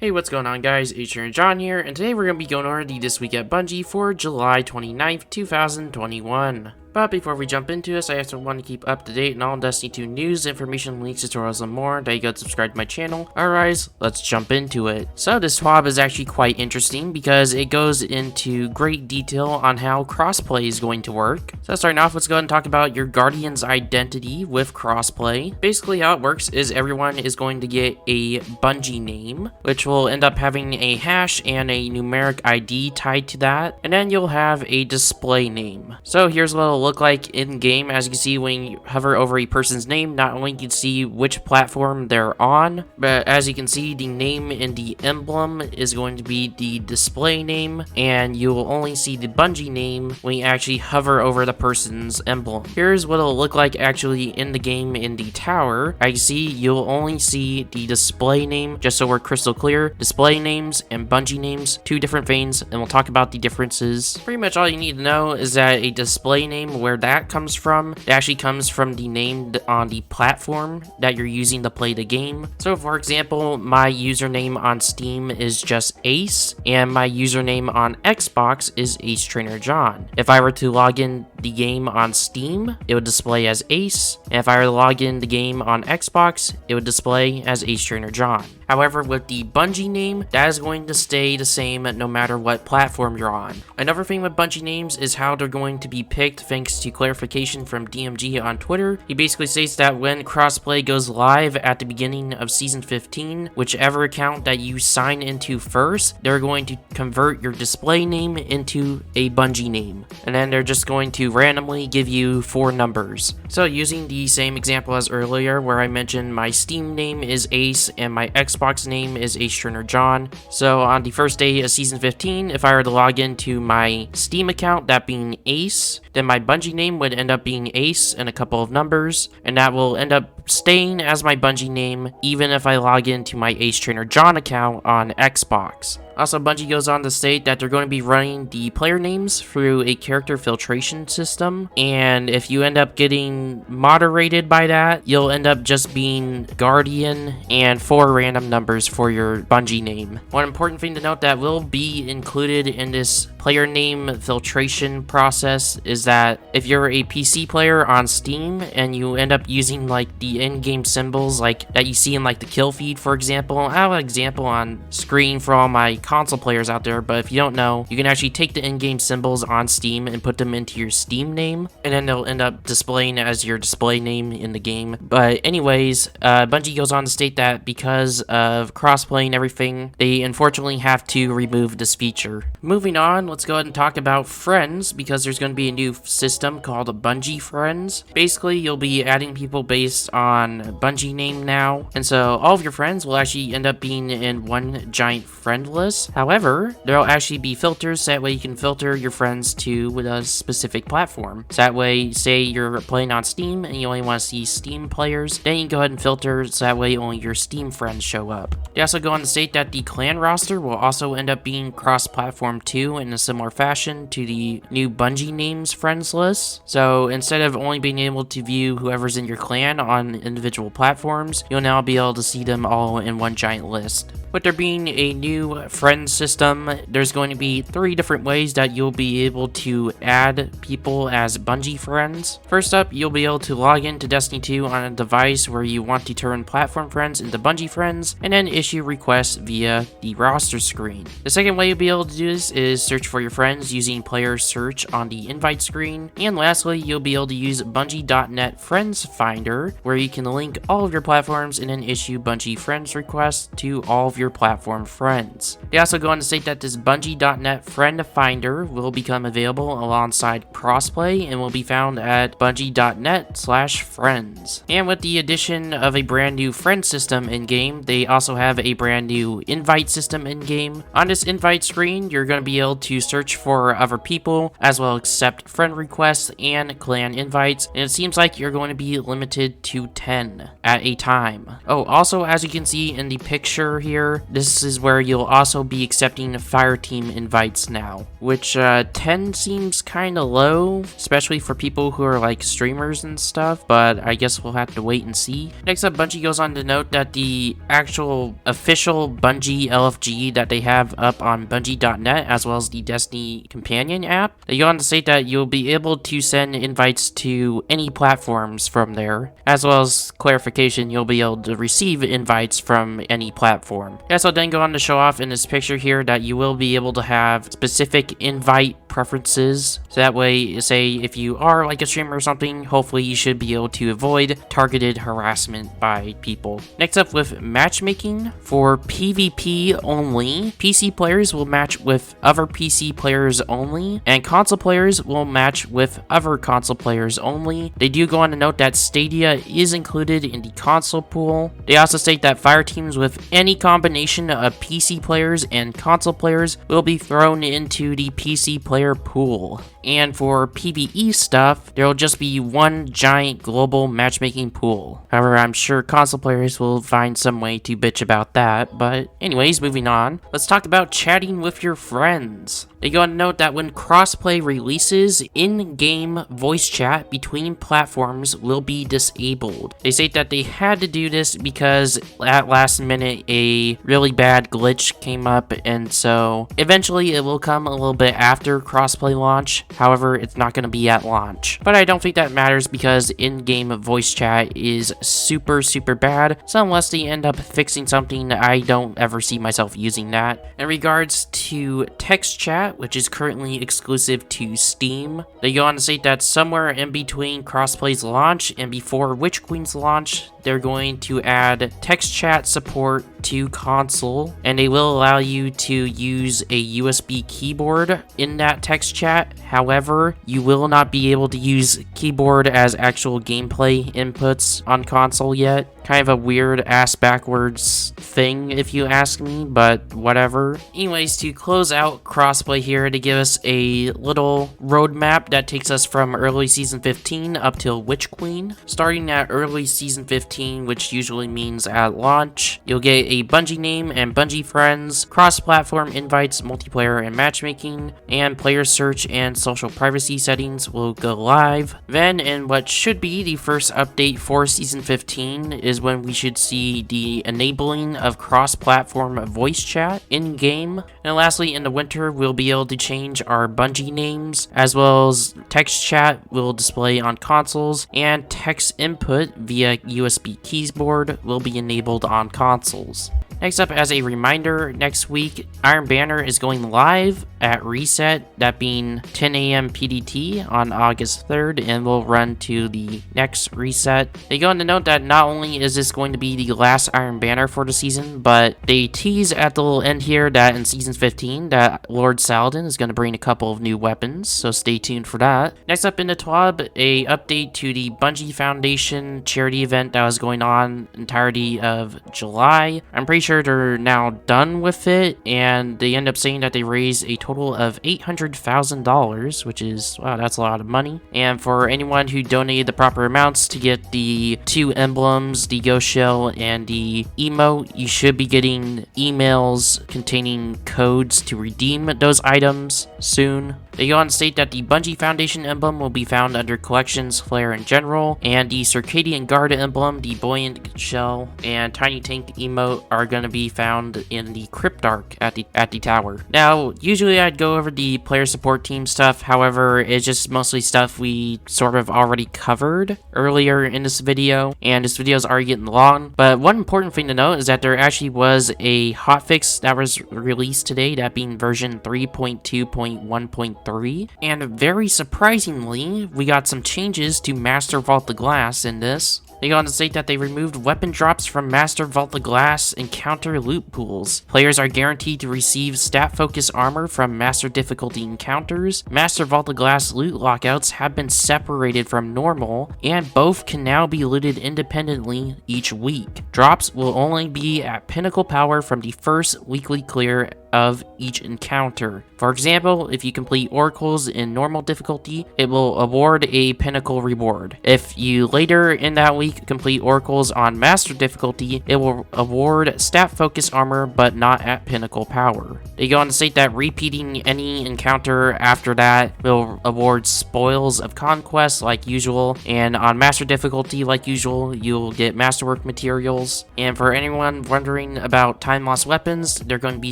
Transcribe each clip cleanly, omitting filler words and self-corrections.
Hey, what's going on guys, Trainer John here, and today we're going to be going over the This Week at Bungie for July 29th, 2021. But before we jump into this, I also want to keep up to date on all Destiny 2 news, information, leaks, tutorials, and more. That you go subscribe to my channel. Alright, let's jump into it. So this TWAB is actually quite interesting because it goes into great detail on how crossplay is going to work. So starting off, let's go ahead and talk about your Guardian's identity with crossplay. Basically how it works is everyone is going to get a Bungie name, which will end up having a hash and a numeric ID tied to that. And then you'll have a display name. So here's what it'll look like in game. As you can see, when you hover over a person's name, not only can you see which platform they're on, but as you can see, the name in the emblem is going to be the display name, and you will only see the Bungie name when you actually hover over the person's emblem. Here's what it'll look like actually in the game in the tower. As you see, you'll only see the display name, just so we're crystal clear. Display names and Bungie names, two different things, and we'll talk about the differences. Pretty much all you need to know is that a display name, where that comes from, it actually comes from the name on the platform that you're using to play the game. So for example, my username on Steam is just Ace, and my username on Xbox is Ace Trainer John. If I were to log in the game on Steam, it would display as Ace, and if I were to log in the game on Xbox, it would display as Ace Trainer John. However, with the Bungie name, that is going to stay the same no matter what platform you're on. Another thing with Bungie names is how they're going to be picked thanks to clarification from DMG on Twitter. He basically states that when crossplay goes live at the beginning of Season 15, whichever account that you sign into first, they're going to convert your display name into a Bungie name. And then they're just going to randomly give you 4 numbers. So using the same example as earlier where I mentioned my Steam name is Ace and my Xbox name is Ace Trainer John. So on the first day of Season 15, if I were to log into my Steam account, that being Ace, then my Bungie name would end up being Ace and a couple of numbers, and that will end up staying as my Bungie name even if I log into my Ace Trainer John account on Xbox. Also, Bungie goes on to state that they're going to be running the player names through a character filtration system, and if you end up getting moderated by that, you'll end up just being Guardian and 4 random numbers for your Bungie name. One important thing to note that will be included in this player name filtration process is that if you're a PC player on Steam and you end up using like the in-game symbols like that you see in like the kill feed, for example, I have an example on screen for all my console players out there, but if you don't know, you can actually take the in-game symbols on Steam and put them into your Steam name, and then they'll end up displaying as your display name in the game. But anyways, Bungie goes on to state that because of crossplay and everything, they unfortunately have to remove this feature. Moving on, let's go ahead and talk about friends, because there's going to be a new system called Bungie Friends. Basically, you'll be adding people based on Bungie name now, and so all of your friends will actually end up being in one giant friend list. However, there'll actually be filters, so that way you can filter your friends to a specific platform. So that way, say you're playing on Steam and you only want to see Steam players, then you can go ahead and filter so that way only your Steam friends show up. They also go on to state that the clan roster will also end up being cross-platform too in a similar fashion to the new Bungie names friends list. So instead of only being able to view whoever's in your clan on individual platforms, you'll now be able to see them all in one giant list. With there being a new friend system, there's going to be 3 different ways that you'll be able to add people as Bungie friends. First up, you'll be able to log into Destiny 2 on a device where you want to turn platform friends into Bungie friends, and then issue requests via the roster screen. The second way you'll be able to do this is search for your friends using player search on the invite screen. And lastly, you'll be able to use Bungie.net Friends Finder, where you can link all of your platforms and then issue Bungie friends requests to all of your platform friends. They also go on to state that this Bungie.net Friend Finder will become available alongside crossplay and will be found at bungie.net/friends. And with the addition of a brand new friend system in-game, they also have a brand new invite system in-game. On this invite screen, you're going to be able to search for other people, as well as accept friend requests and clan invites, and it seems like you're going to be limited to 10 at a time. Oh, also, as you can see in the picture here, However, this is where you'll also be accepting Fireteam invites now, which 10 seems kind of low, especially for people who are like streamers and stuff, but I guess we'll have to wait and see. Next up, Bungie goes on to note that the actual official Bungie LFG that they have up on Bungie.net, as well as the Destiny companion app, they go on to state that you'll be able to send invites to any platforms from there, as well as clarification, you'll be able to receive invites from any platform. They also then go on to show off in this picture here that you will be able to have specific invite preferences, so that way, say if you are like a streamer or something, hopefully you should be able to avoid targeted harassment by people. Next up, with matchmaking for PvP only, PC players will match with other PC players only, and console players will match with other console players only. They do go on to note that Stadia is included in the console pool. They also state that fire teams with any combination of PC players and console players will be thrown into the PC player pool. And for PvE stuff, there will just be one giant global matchmaking pool. However, I'm sure console players will find some way to bitch about that, but anyways, moving on. Let's talk about chatting with your friends. They go on to note that when crossplay releases, in-game voice chat between platforms will be disabled. They state that they had to do this because at last minute a really bad glitch came up, and so eventually it will come a little bit after crossplay launch. However, it's not going to be at launch. But I don't think that matters because in-game voice chat is super bad, so unless they end up fixing something, I don't ever see myself using that. In regards to text chat, which is currently exclusive to Steam, they go on to state that somewhere in between Crossplay's launch and before Witch Queen's launch, they're going to add text chat support to console, and they will allow you to use a USB keyboard in that text chat. However, you will not be able to use keyboard as actual gameplay inputs on console yet. Kind of a weird ass backwards thing if you ask me, but whatever. Anyways, to close out crossplay here, to give us a little roadmap that takes us from early season 15 up till Witch Queen. Starting at early season 15, which usually means at launch, you'll get a Bungie name and Bungie friends, cross-platform invites, multiplayer and matchmaking, and player search and social privacy settings will go live. Then, in what should be the first update for season 15, is when we should see the enabling of cross-platform voice chat in-game. And lastly, in the winter, we'll be able to change our Bungie names, as well as text chat will display on consoles, and text input via USB keyboard will be enabled on consoles. Next up, as a reminder, next week, Iron Banner is going live at Reset, that being 10 a.m. PDT on August 3rd, and will run to the next Reset. They go on to note that not only is this going to be the last Iron Banner for the season, but they tease at the little end here that in Season 15, that Lord Saladin is going to bring a couple of new weapons, so stay tuned for that. Next up in the TWAB, a update to the Bungie Foundation charity event that was going on entirety of July. I'm pretty sure they're now done with it, and they end up saying that they raised a total of $800,000, which is, wow, that's a lot of money. And for anyone who donated the proper amounts to get the 2 emblems, the Ghost Shell and the emote, you should be getting emails containing codes to redeem those items soon. They go on to state that the Bungie Foundation emblem will be found under Collections, Flare, and General, and the Circadian Guard emblem, the Buoyant Shell, and Tiny Tank emote are going to be found in the Cryptarch at the tower. Now, usually I'd go over the player support team stuff, however, it's just mostly stuff we sort of already covered earlier in this video, and this video is already getting long, but one important thing to note is that there actually was a hotfix that was released today, that being version 3.2.1.3, and very surprisingly, we got some changes to Master Vault the Glass in this. They go on to state that they removed weapon drops from Master Vault the Glass encounter loot pools. Players are guaranteed to receive stat-focused armor from Master Difficulty encounters. Master Vault the Glass loot lockouts have been separated from normal, and both can now be looted independently each week. Drops will only be at pinnacle power from the first weekly clear of each encounter. For example, if you complete oracles in normal difficulty, it will award a pinnacle reward. If you later in that week complete oracles on master difficulty, it will award stat focus armor but not at pinnacle power. They go on to state that repeating any encounter after that will award spoils of conquest like usual, and on master difficulty like usual, you'll get masterwork materials. And for anyone wondering about time lost weapons, they're going to be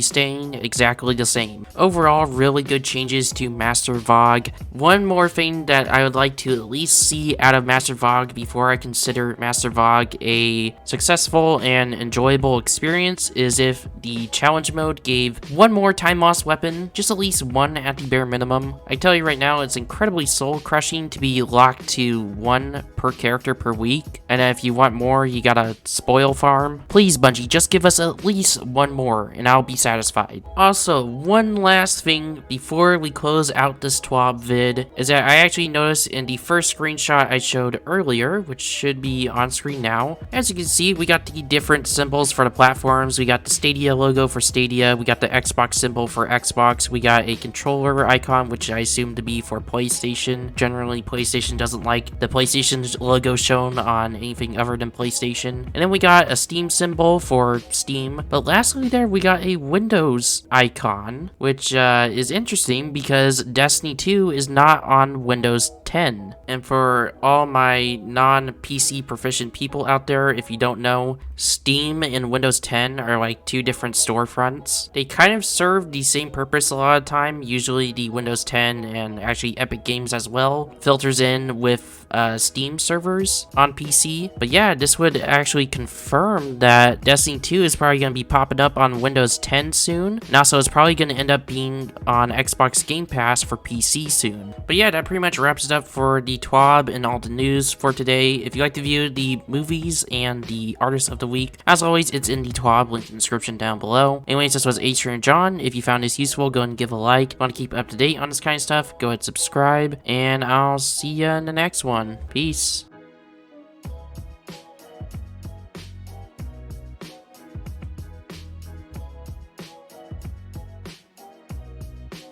staying exactly the same. Overall, really good changes to Master Vogue. One more thing that I would like to at least see out of Master Vogue before I consider Master Vogue a successful and enjoyable experience is if the challenge mode gave one more time lost weapon, just at least one at the bare minimum. I tell you right now, it's incredibly soul crushing to be locked to one per character per week, and if you want more, you gotta spoil farm. Please, Bungie, just give us at least one more and I'll be satisfied. Also, one last thing before we close out this TWAB vid is that I actually noticed in the first screenshot I showed earlier, which should be on screen now, as you can see, we got the different symbols for the platforms. We got the Stadia logo for Stadia, we got the Xbox symbol for Xbox, we got a controller icon, which I assume to be for PlayStation. Generally, PlayStation doesn't like the PlayStation logo shown on anything other than PlayStation. And then we got a Steam symbol for Steam. But lastly there, we got a Windows icon, which is interesting because Destiny 2 is not on Windows 10. And for all my non-PC proficient people out there, if you don't know, Steam and Windows 10 are like two different storefronts. They kind of serve the same purpose a lot of time. Usually the Windows 10 and actually Epic Games as well filters in with Steam servers on PC. But yeah, this would actually confirm that Destiny 2 is probably going to be popping up on Windows 10 soon. And also it's probably going to end up being on Xbox Game Pass for PC soon. But yeah, that pretty much wraps it up for the TWAB and all the news for today. If you'd like to view the movies and the artist of the week, as always, it's in the TWAB, link in the description down below. Anyways, this was Adrian John. If you found this useful, go ahead and give a like. If you want to keep up to date on this kind of stuff, go ahead and subscribe, and I'll see you in the next one. Peace.